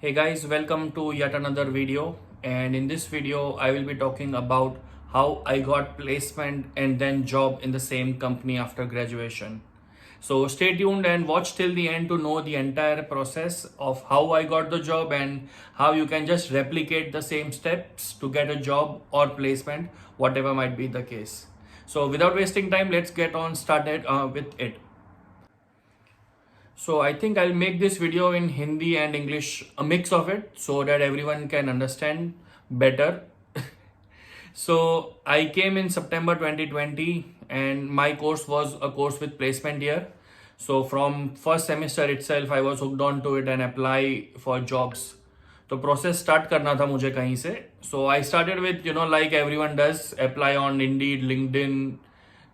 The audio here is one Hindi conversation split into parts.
Hey guys, welcome to yet another video. And in this video, I will be talking about how I got placement and then job in the same company after graduation. So stay tuned and watch till the end to know the entire process of how I got the job and how you can just replicate the same steps to get a job or placement, whatever might be the case. So without wasting time, let's get on started with it. So I think I'll make this video in Hindi and English, a mix of it, so that everyone can understand better. So I came in September 2020 and my course was a course with placement year. So from first semester itself I was hooked on to it and apply for jobs. तो प्रोसेस स्टार्ट करना था मुझे कहीं से. So I started with like everyone does apply on Indeed, LinkedIn,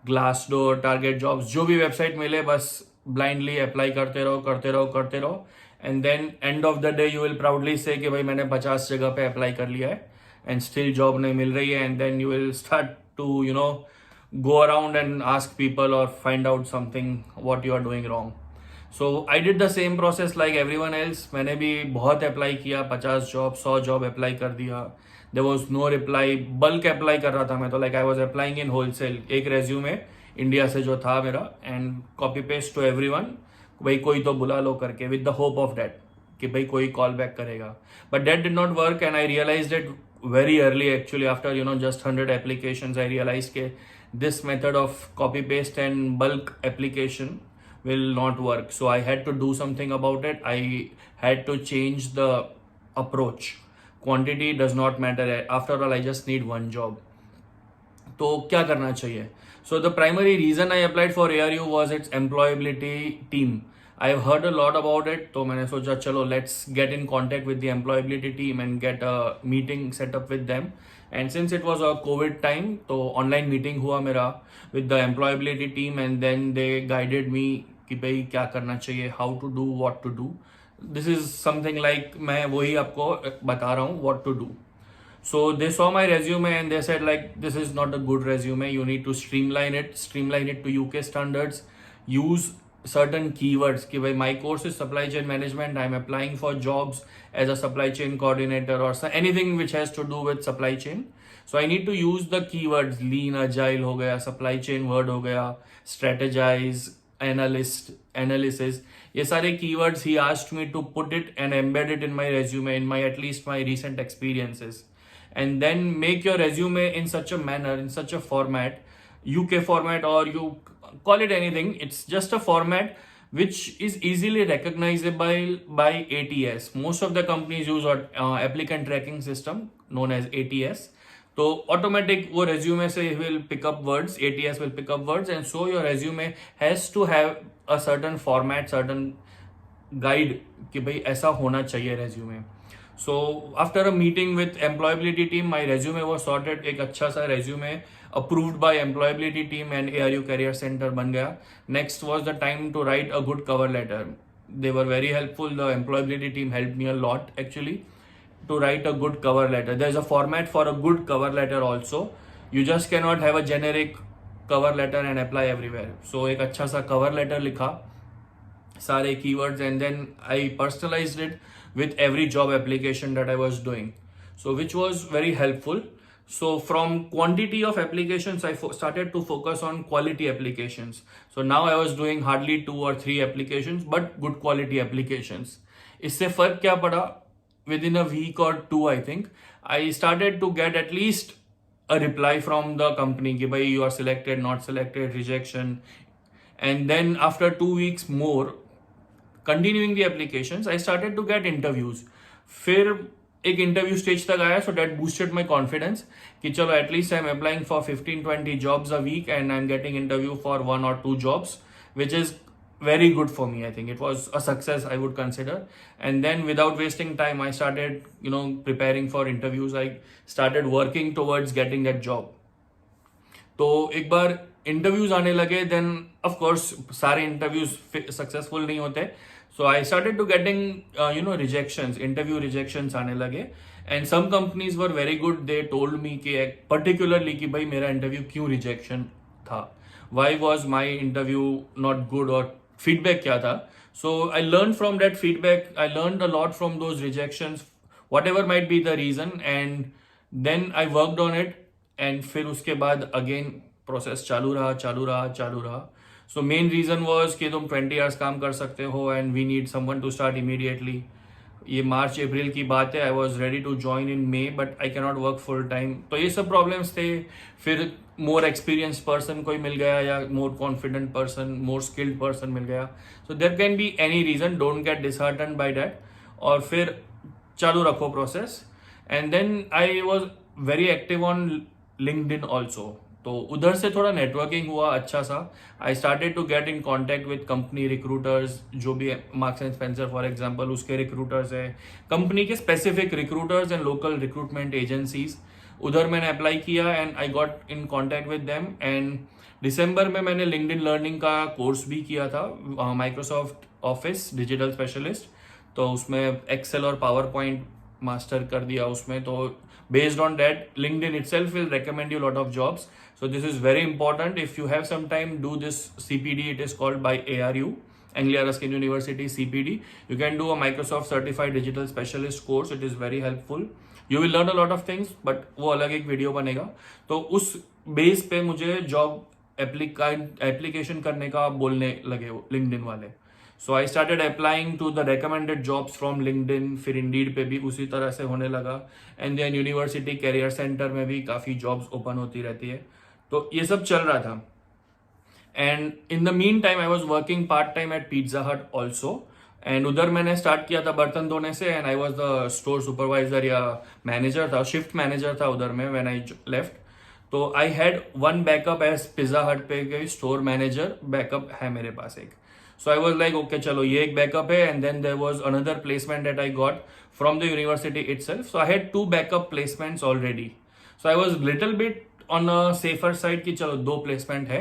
Glassdoor, target jobs, जो भी वेबसाइट मिले बस ब्लाइंडली अप्लाई करते रहो and then end of the day you will proudly say कि भाई मैंने 50 जगह पे अप्लाई कर लिया है एंड स्टिल जॉब नहीं मिल रही है. And then you will start to go around and ask people or find out something what you are doing wrong. So I did the same process like everyone else. मैंने भी बहुत अप्लाई किया, 50 जॉब 100 जॉब अप्लाई कर दिया. There was no reply. Bulk apply कर रहा था मैं तो, like I was applying in wholesale. एक रेज्यूमे इंडिया से जो था मेरा and copy paste to everyone, भाई कोई तो बुला लो करके, with the hope of that कि भाई कोई कॉल बैक करेगा. But that did not work and I realized it very early actually. After just 100 applications I realized that this method of copy paste and bulk application will not work. So I had to do something about it. I had to change the approach. Quantity does not matter. After all, I just need one job. तो क्या करना चाहिए? So the primary reason I applied for ARU was its employability team. I've heard a lot about it, तो मैंने सोचा चलो let's get in contact with the employability team and get a meeting set up with them. And since it was a COVID time, तो online meeting हुआ मेरा with the employability team and then they guided me कि भाई क्या करना चाहिए, how to do, what to do. This is something like मैं वही आपको बता रहा हूँ what to do. So they saw my resume and they said like this is not a good resume, you need to streamline it to UK standards, use certain keywords कि भाई my course is supply chain management, I'm applying for jobs as a supply chain coordinator or anything which has to do with supply chain. So I need to use the keywords lean, agile हो गया, supply chain word हो गया, strategize, analysis, ये सारे keywords he asked me to put it and embed it in my resume, in my at least my recent experiences. And then make your resume in such a manner, in such a format, UK format or you call it anything, it's just a format which is easily recognizable by ATS. Most of the companies use applicant tracking system known as ATS. So automatic वो resume से will pick up words, ATS will pick up words, and so your resume has to have a certain format, certain guide कि भाई ऐसा होना चाहिए resume. So after a meeting with employability team, my resume was sorted. एक अच्छा सा resume approved by employability team and ARU Career Center बन गया. Next was the time to write a good cover letter. They were very helpful. The employability team helped me a lot actually to write a good cover letter. There's a format for a good cover letter also. You just cannot have a generic cover letter and apply everywhere. So एक अच्छा सा cover letter लिखा, सारे keywords, and then I personalized it with every job application that I was doing. So which was very helpful. So from quantity of applications, I started to focus on quality applications. So now I was doing hardly 2 or 3 applications, but good quality applications. इससे फर्क क्या पड़ा? Within a week or 2, I think, I started to get at least a reply from the company कि भाई you are selected, not selected, rejection. And then after 2 weeks more, continuing the applications, I started to get interviews. फिर एक इंटरव्यू स्टेज तक आया, so that boosted my confidence कि चलो at least I'm applying for 15-20 jobs a week and I'm getting interview for 1 or 2 jobs, which is very good for me. I think it was a success I would consider. And then without wasting time, I started preparing for interviews. I started working towards getting that job. तो एक बार इंटरव्यूज आने लगे, देन ऑफ कोर्स सारे इंटरव्यूज सक्सेसफुल नहीं होते. So I started to getting rejections, interview rejections आने लगे. And some companies were very good. They told me कि particularly कि भाई मेरा interview क्यों rejection था, why was my interview not good और feedback क्या था. So I learned from that feedback. I learned a lot from those rejections, whatever might be the reason, and then I worked on it. And फिर उसके बाद again process चालू रहा. So main reason was कि तुम 20 hours काम कर सकते हो and we need someone to start immediately. ये मार्च अप्रैल की बात है. I was ready to join in May but I cannot work full time. तो ये सब प्रॉब्लम्स थे. फिर मोर एक्सपीरियंस पर्सन कोई मिल गया या more confident person, more skilled person मिल गया. So there can be any reason. Don't get disheartened by that. और फिर चालू रखो process. And then I was very active on LinkedIn also. तो उधर से थोड़ा नेटवर्किंग हुआ अच्छा सा. I started to get in contact with company recruiters. जो भी Marks and Spencer for example उसके रिक्रूटर्स है, कंपनी के specific recruiters and local recruitment agencies. उधर मैंने अप्लाई किया and I got in contact with them. And दिसंबर में मैंने लिंक्डइन लर्निंग का कोर्स भी किया था, माइक्रोसॉफ्ट ऑफिस डिजिटल स्पेशलिस्ट. तो उसमें एक्सेल और पावर पॉइंट मास्टर कर दिया उसमें. तो based on that, LinkedIn itself will recommend you a lot of jobs. So this is very important. If you have some time, do this CPD. It is called by ARU, Anglia Ruskin University CPD. You can do a Microsoft Certified Digital Specialist course. It is very helpful. You will learn a lot of things, but वो अलग एक वीडियो बनेगा. तो उस बेस पे मुझे जॉब एप्लीकेशन करने का बोलने लगे LinkedIn वाले. So I started applying to the recommended jobs from LinkedIn. फिर इंडीड पे भी उसी तरह से होने लगा. And then university career centre में भी काफ़ी जॉब्स ओपन होती रहती है. तो ये सब चल रहा था. And in the meantime I was working part time at Pizza Hut also. And उधर मैंने स्टार्ट किया था बर्तन धोने से. And I was the store supervisor या मैनेजर था, शिफ्ट मैनेजर था उधर में व्हेन आई लेफ्ट. तो I had one backup as Pizza Hut पे स्टोर मैनेजर बैकअप है मेरे पास एक. So I was like, okay, चलो ये एक बैकअप है. And then there was another placement that I got from the university itself. So I had 2 backup placements already. So I was little bit on a safer side कि चलो 2 placement है.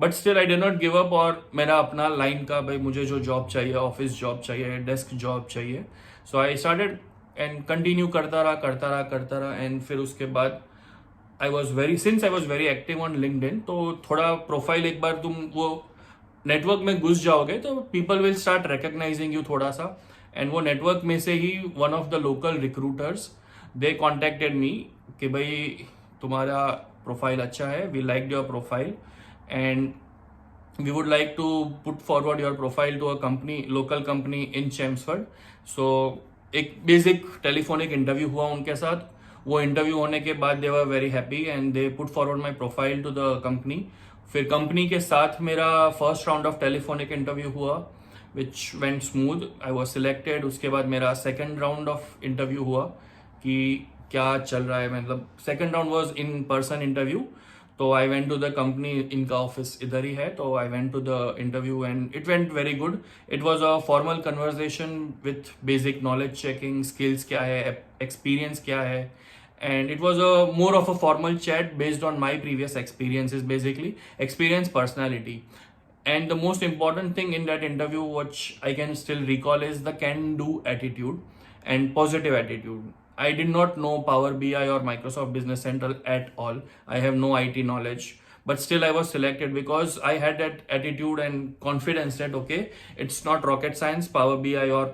But still I did not give up. और मेरा अपना लाइन का भाई मुझे जो जॉब चाहिए, ऑफिस जॉब चाहिए, डेस्क जॉब चाहिए. So I started and continue करता रहा. And फिर उसके बाद since I was very active on LinkedIn, तो थोड़ा प्रोफाइल एक बार तुम वो नेटवर्क में घुस जाओगे तो people will start recognising you थोड़ा सा. एंड वो नेटवर्क में से ही one of the local recruiters they contacted me कि भाई तुम्हारा प्रोफाइल अच्छा है, we like your profile and we would like to put forward your profile to a company, local company in Chelmsford. So एक बेसिक टेलीफोनिक इंटरव्यू हुआ उनके साथ. वो इंटरव्यू होने के बाद they were very happy and they put forward my profile to the company. फिर कंपनी के साथ मेरा first round of telephonic interview हुआ which went smooth. I was selected. उसके बाद मेरा सेकेंड राउंड ऑफ इंटरव्यू हुआ कि क्या चल रहा है. मतलब second round was in person interview. तो I went to the company, इनका ऑफिस इधर ही है. तो I went to the interview and it went very good. It was a formal conversation with basic knowledge checking, skills क्या है, एक्सपीरियंस क्या है. And it was a more of a formal chat based on my previous experiences, basically experience, personality. And the most important thing in that interview which I can still recall is the can do attitude and positive attitude. I did not know Power BI or Microsoft Business Central at all. I have no IT knowledge, but still I was selected because I had that attitude and confidence that okay, it's not rocket science. Power BI or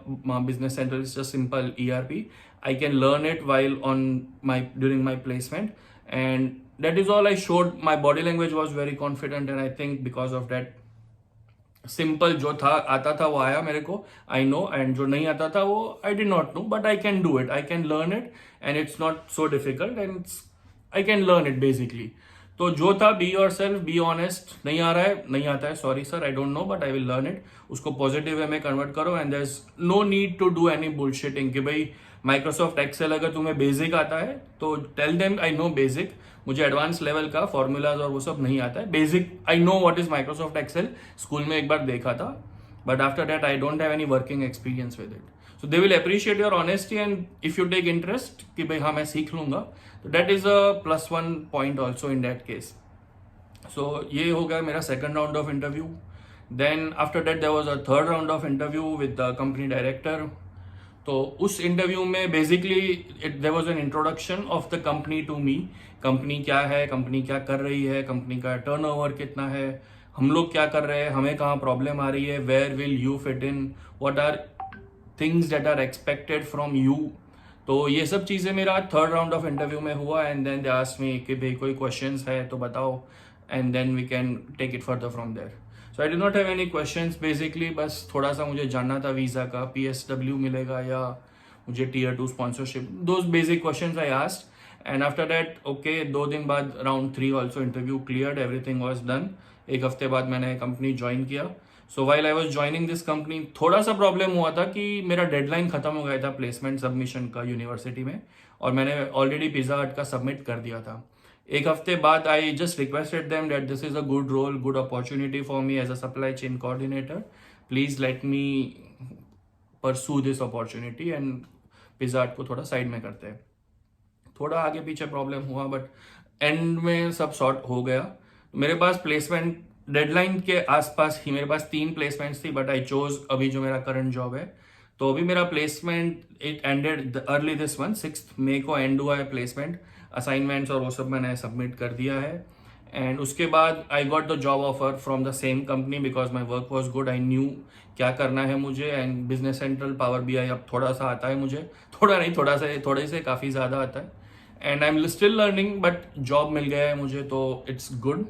Business Central is just simple ERP. I can learn it while during my placement, and that is all I showed. My body language was very confident, and I think because of that, simple जो था आता था वो आया मेरे को. I know, and जो नहीं आता था वो I did not know, but I can do it. I can learn it, and it's not so difficult, and I can learn it basically. तो जो था be yourself, be honest. नहीं आ रहा है, नहीं आता है, sorry sir, I don't know but I will learn it. उसको पॉजिटिव वे में कन्वर्ट करो. And there is no need to do any bullshitting कि भाई माइक्रोसॉफ्ट एक्सेल अगर तुम्हें बेसिक आता है तो tell them I know basic. मुझे एडवांस लेवल का फॉर्मूलाज और वो सब नहीं आता है. Basic I know what is Microsoft Excel, school में एक बार देखा था, but after that I don't have any working experience with it. So they will appreciate your honesty and if you take interest कि भाई हाँ मैं सीख लूंगा, तो that is a +1 point also in that case. So ये हो गया मेरा second round of interview. Then after that there was a third round of interview with the company director. तो उस इंटरव्यू में basically there was an introduction of the company to me. Company क्या है, कंपनी क्या कर रही है, कंपनी का टर्नओवर कितना है, हम लोग क्या कर रहे हैं, हमें कहाँ प्रॉब्लम आ रही है, where will you fit in, what are things that are expected from you. तो ये सब चीज़ें मेरा थर्ड राउंड ऑफ इंटरव्यू में हुआ and then they asked me कि भाई कोई क्वेश्चंस है तो बताओ and then we can take it further from there. So I do not have any questions basically, बस थोड़ा सा मुझे जानना था वीज़ा का, PSW मिलेगा या मुझे Tier 2 sponsorship, those basic questions I asked and after that okay 2 दिन बाद round 3 also interview cleared, everything was done. एक हफ्ते बाद मैंने कंपनी ज्वाइन किया। So while I was joining this company थोड़ा सा प्रॉब्लम हुआ था कि मेरा डेडलाइन खत्म हो गया था प्लेसमेंट सबमिशन का यूनिवर्सिटी में, और मैंने ऑलरेडी पिज़्ज़ा हट का सबमिट कर दिया था। एक हफ्ते बाद I just requested them that this is a good role, good opportunity for me as a supply chain coordinator, please let me pursue this opportunity and Pizza Hut को थोड़ा साइड में करते हैं। थोड़ा आगे पीछे प्रॉब्लम हुआ बट एंड में सब सॉर्ट हो गया। मेरे पास प्लेसमेंट डेडलाइन के आसपास ही मेरे पास 3 प्लेसमेंट्स थी, बट आई चोज अभी जो मेरा करंट जॉब है। तो अभी मेरा placement it ended early this month, 6 मई को एंड हुआ है प्लेसमेंट, असाइनमेंट्स और वो सब मैंने सबमिट कर दिया है। एंड उसके बाद आई got the job offer from the same company because my work was good, I knew क्या करना है मुझे, and business central, power BI अब थोड़ा सा आता है मुझे, थोड़ा नहीं, थोड़े से काफ़ी ज़्यादा आता है and I am still learning, but job मिल गया है मुझे तो इट्स गुड।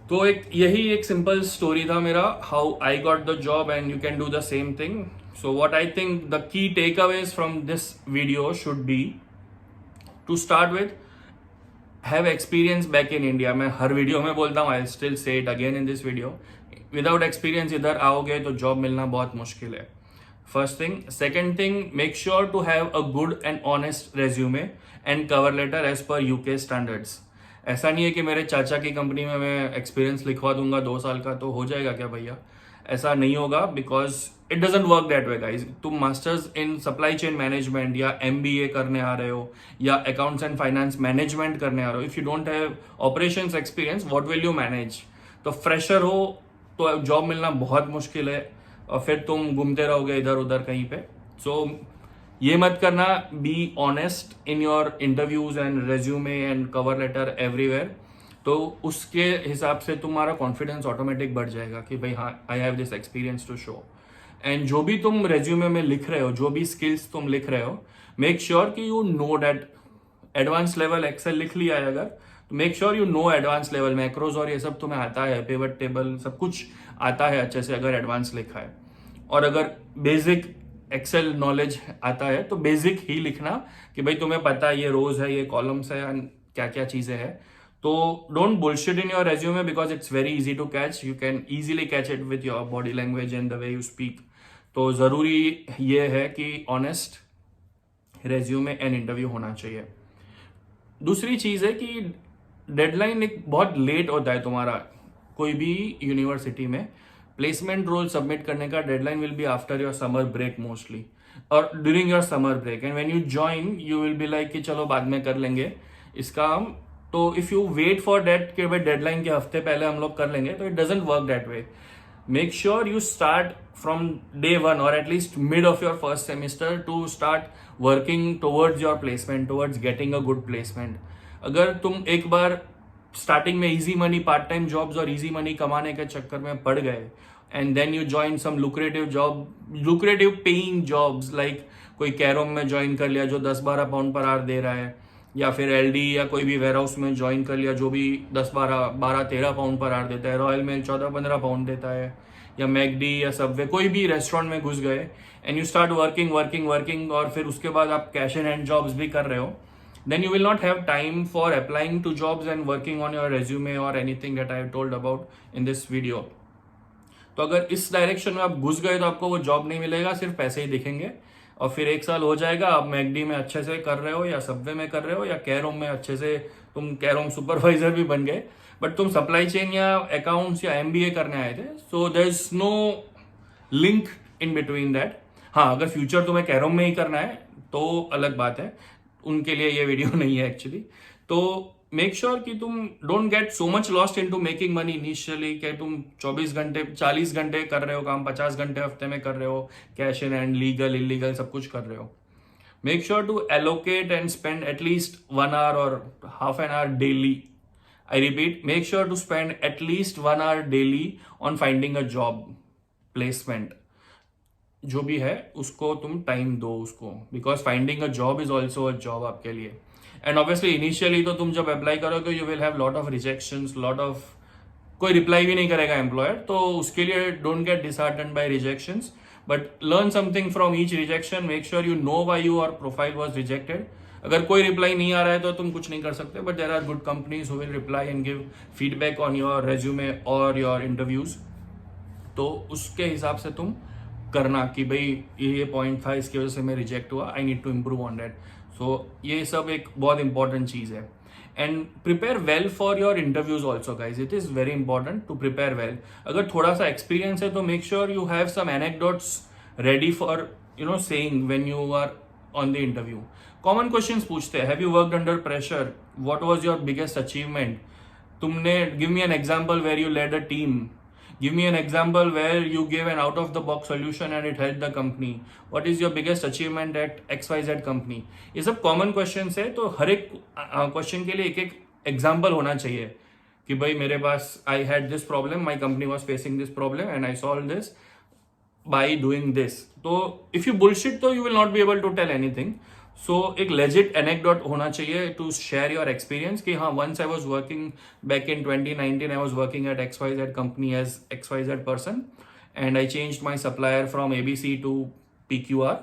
तो यही एक सिंपल स्टोरी था मेरा, how I got the job and you can do the same thing. So what I think the key takeaways from this video should be to start with have experience back in India. मैं हर वीडियो में बोलता हूँ, I still say it again in this video, without experience इधर आओगे तो जॉब मिलना बहुत मुश्किल है, first thing. Second thing, make sure to have a good and honest resume and cover letter as per UK standards. ऐसा नहीं है कि मेरे चाचा की कंपनी में मैं एक्सपीरियंस लिखवा दूंगा 2 साल का तो हो जाएगा क्या भैया, ऐसा नहीं होगा, because it doesn't work that way guys. तुम masters in supply chain management या MBA करने आ रहे हो या अकाउंट्स एंड फाइनेंस मैनेजमेंट करने आ रहे हो, if you don't have operations experience what will you manage. तो फ्रेशर हो तो जॉब मिलना बहुत मुश्किल है और फिर तुम घूमते रहोगे इधर उधर कहीं पे। सो ये मत करना, be honest in your interviews and resume and cover letter everywhere. तो उसके हिसाब से तुम्हारा कॉन्फिडेंस ऑटोमेटिक बढ़ जाएगा कि भाई हाँ, I have this experience to show. And जो भी तुम रेज्यूमे में लिख रहे हो, जो भी स्किल्स तुम लिख रहे हो, मेक श्योर कि you know that advance level Excel लिख लिया है अगर, तो make sure you know advance level macros और ये सब तुम्हें आता है, पिवट टेबल सब कुछ आता है अच्छे से अगर एडवांस लिखा है। और अगर बेसिक एक्सेल नॉलेज आता है तो बेसिक ही लिखना कि भाई तुम्हें पता है ये रोज है, ये कॉलम्स है एंड क्या क्या चीजें हैं। तो don't bullshit in your resume because it's very easy to catch, you can easily catch it with your body language and the way you speak. तो जरूरी ये है कि ऑनेस्ट रेज्यूमे एंड इंटरव्यू होना चाहिए। दूसरी चीज है कि डेडलाइन एक बहुत लेट होता है तुम्हारा कोई भी यूनिवर्सिटी में, प्लेसमेंट रोल सबमिट करने का deadline will be after your summer break mostly, और during your summer break, and when you join you will be like कि चलो बाद में कर लेंगे इसका हम। तो if you wait for that कि भाई डेडलाइन के हफ्ते पहले हम लोग कर लेंगे, तो it doesn't work that way. Make sure you start from day 1 or at least mid of your first semester to start working towards your placement, towards getting a good placement. अगर तुम एक बार स्टार्टिंग में easy money part time jobs और इजी मनी कमाने के चक्कर में पड़ गए and then you join some lucrative job, lucrative paying jobs, like कोई कैरोम में ज्वाइन कर लिया जो 10-12 पाउंड पर आवर दे रहा है, या फिर LD या कोई भी वेयर हाउस में ज्वाइन कर लिया जो भी 10-12-13 पाउंड पर आवर देता है, रॉयल मेल 14-15 पाउंड देता है, या मैकडी या सबवे कोई भी रेस्टोरेंट में घुस गए एंड यू स्टार्ट वर्किंग और फिर उसके बाद आप कैश इन हैंड जॉब्स भी कर रहे हो, then you will not have time for applying to jobs and working on your resume or anything that I have told about in this video. तो अगर इस डायरेक्शन में आप घुस गए तो आपको वो जॉब नहीं मिलेगा, सिर्फ पैसे ही दिखेंगे और फिर 1 साल हो जाएगा, आप मैकडी में अच्छे से कर रहे हो या सबवे में कर रहे हो या कैरोम में अच्छे से तुम कैरोम सुपरवाइजर भी बन गए, बट तुम सप्लाई चेन या अकाउंट्स या MBA करने आए थे। So there is no link in between that. हाँ, अगर फ्यूचर तुम्हें कैरोम में ही करना है तो अलग बात है, उनके लिए ये वीडियो नहीं है एक्चुअली। तो मेक श्योर कि तुम don't get so much lost into making money initially, कि तुम 24 घंटे 40 घंटे कर रहे हो काम, 50 घंटे हफ्ते में कर रहे हो, cash in and legal illegal सब कुछ कर रहे हो। Make sure to allocate and spend at least 1 hour और half an hour daily I repeat, make sure to spend at least 1 hour daily on finding a job, placement. जो भी है उसको तुम टाइम दो उसको, because finding a job is also a job आपके लिए. एंड ऑब्वियसली इनिशियली तो तुम जब अप्लाई करोगे you will have lot of rejections, lot of, कोई रिप्लाई भी नहीं करेगा एम्प्लॉयर, तो उसके लिए don't get disheartened by rejections, but learn something from each rejection. Make sure you know why your profile was rejected. अगर कोई रिप्लाई नहीं आ रहा है तो तुम कुछ नहीं कर सकते, but there are good companies who will reply and give feedback on your resume और योर इंटरव्यूज. तो उसके हिसाब से तुम करना कि भाई ये पॉइंट था, इसकी वजह से मैं रिजेक्ट हुआ, I need to improve on that. So ये सब एक बहुत इंपॉर्टेंट चीज़ है. And prepare well for your interviews also guys, it is very important to prepare well. अगर थोड़ा सा एक्सपीरियंस है तो make sure you have some anecdotes ready for saying when you are on the interview. Common questions पूछते हैं. Have you worked under pressure? What was your biggest achievement? तुमने, give me an example where you led a team. Give me an example where you gave an out of the box solution and it helped the company. What is your biggest achievement at XYZ company? ये सब कॉमन क्वेश्चंस है, तो हर एक क्वेश्चन के लिए एक एक एग्जाम्पल होना चाहिए कि भाई मेरे पास I had this problem, my company was facing this problem and I solved this by doing this. तो इफ यू बुलशिट तो you will not be able to tell anything. So एक लेजिट एनेक्डोट होना चाहिए टू शेयर योर एक्सपीरियंस कि हाँ, once I was working back in 2019, I was working at XYZ company as XYZ person and I changed my supplier from ABC to PQR.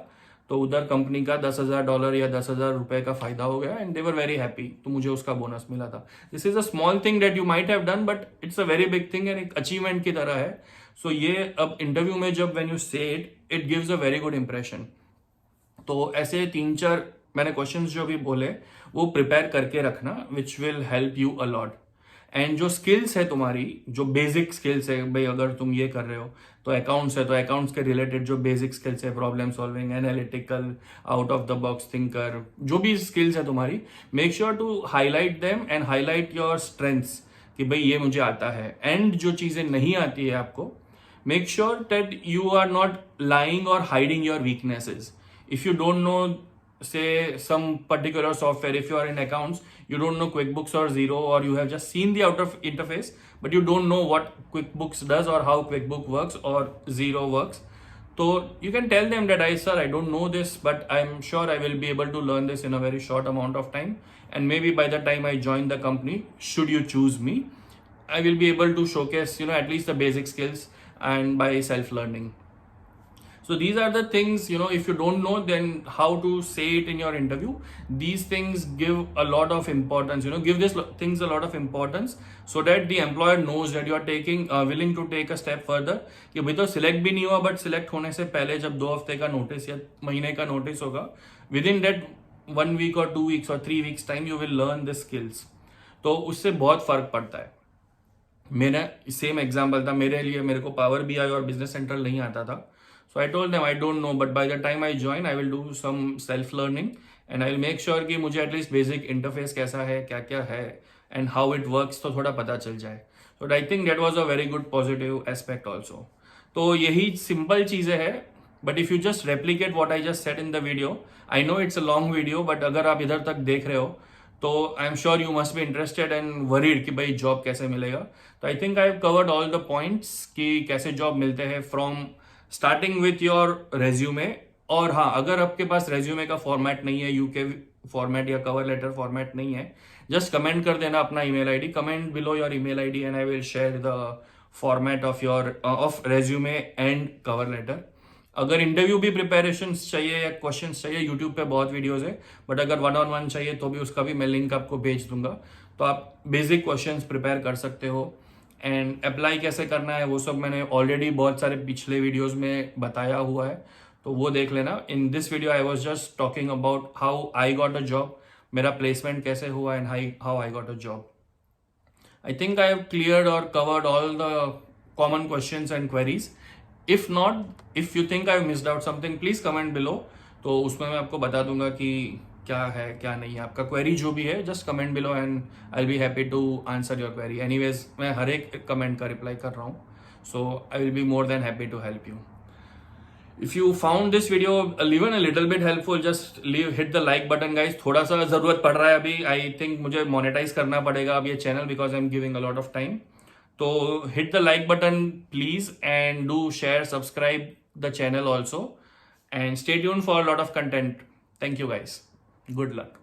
तो उधर कंपनी का $10,000 या $10,000 का फायदा हो गया and they were very happy, तो मुझे उसका बोनस मिला था. This is a small thing that you might have done, but it's a very big thing and एक अचीवमेंट की तरह है. सो ये अब इंटरव्यू में जब व्हेन यू से it gives a very good impression. तो ऐसे 3-4 मैंने क्वेश्चंस जो भी बोले वो प्रिपेयर करके रखना, which will help you a lot. And जो स्किल्स है तुम्हारी, जो बेसिक स्किल्स है, भाई अगर तुम ये कर रहे हो तो अकाउंट्स है, तो अकाउंट्स के रिलेटेड जो बेसिक स्किल्स है, problem solving, analytical, out of the box thinker, जो भी स्किल्स है तुम्हारी, make sure to highlight them and highlight your strengths कि भाई ये मुझे आता है. एंड जो चीजें नहीं आती है आपको, make sure that you are not lying और hiding your weaknesses. If you don't know, say, some particular software, if you are in accounts, you don't know QuickBooks or Xero, or you have just seen the out of interface, but you don't know what QuickBooks does or how QuickBook works or Xero works. So you can tell them that, sir, I don't know this, but I'm sure I will be able to learn this in a very short amount of time. And maybe by the time I join the company, should you choose me, I will be able to showcase, at least the basic skills and by self-learning. So these are the things, if you don't know, then how to say it in your interview. These things give a lot of importance, give these things a lot of importance so that the employer knows that you are willing to take a step further. कि भाई तो सिलेक्ट भी नहीं हुआ, बट सिलेक्ट होने से पहले जब 2 हफ्ते का नोटिस या महीने का नोटिस होगा, with in that 1 week or 2 weeks or 3 weeks time you will learn the skills. तो उससे बहुत फर्क पड़ता है. मेरा सेम एग्जाम्पल था मेरे लिए. मेरे को पावर BI और बिजनेस सेंट्रल नहीं आता था. So I told them I don't know, but by the time I join, I will do some self-learning and I will make sure कि मुझे at least basic interface कैसा है, क्या क्या है and how it works तो थोड़ा पता चल जाए. So I think that was a very good positive aspect also. तो यही simple चीज़ें हैं, but if you just replicate what I just said in the video, I know it's a long video, but अगर आप इधर तक देख रहे हो तो I am sure you must be interested and worried कि भाई जॉब कैसे मिलेगा. तो आई think I have covered all the points कि कैसे जॉब मिलते हैं from starting with your resume. और हाँ, अगर आपके पास रेज्यूमे का फॉर्मेट नहीं है, यूके फॉर्मेट या कवर लेटर फॉर्मेट नहीं है, जस्ट कमेंट कर देना अपना email ID, comment below your email ID and I will share the format of resume and cover letter. अगर इंटरव्यू भी प्रिपरेशन चाहिए या क्वेश्चन चाहिए, यूट्यूब पे बहुत वीडियोज है, बट अगर 1-on-1 चाहिए तो भी उसका भी मैं लिंक आपको भेज दूंगा. तो आप बेसिक क्वेश्चंस प्रिपेयर कर सकते हो. एंड अप्लाई कैसे करना है वो सब मैंने ऑलरेडी बहुत सारे पिछले वीडियोस में बताया हुआ है, तो वो देख लेना. In this video I was just talking about how I got a job, मेरा प्लेसमेंट कैसे हुआ and how I got a job. I think I have cleared और covered all the common questions and queries. If not, if you think I have missed out something, please comment below. तो उसमें मैं आपको बता दूंगा कि क्या है क्या नहीं है. आपका क्वेरी जो भी है just comment below and I will be happy to answer your query. Anyways मैं हर एक कमेंट का रिप्लाई कर रहा हूँ, so I will be more than happy to help you. If you found this video even a little bit helpful, just hit the like button guys. थोड़ा सा जरूरत पड़ रहा है अभी, आई थिंक मुझे मोनेटाइज करना पड़ेगा अब ये channel, because I am giving a lot of time. तो hit the like button please, and do share, subscribe the channel also, and stay tuned for a lot of content. Thank you guys. Good luck.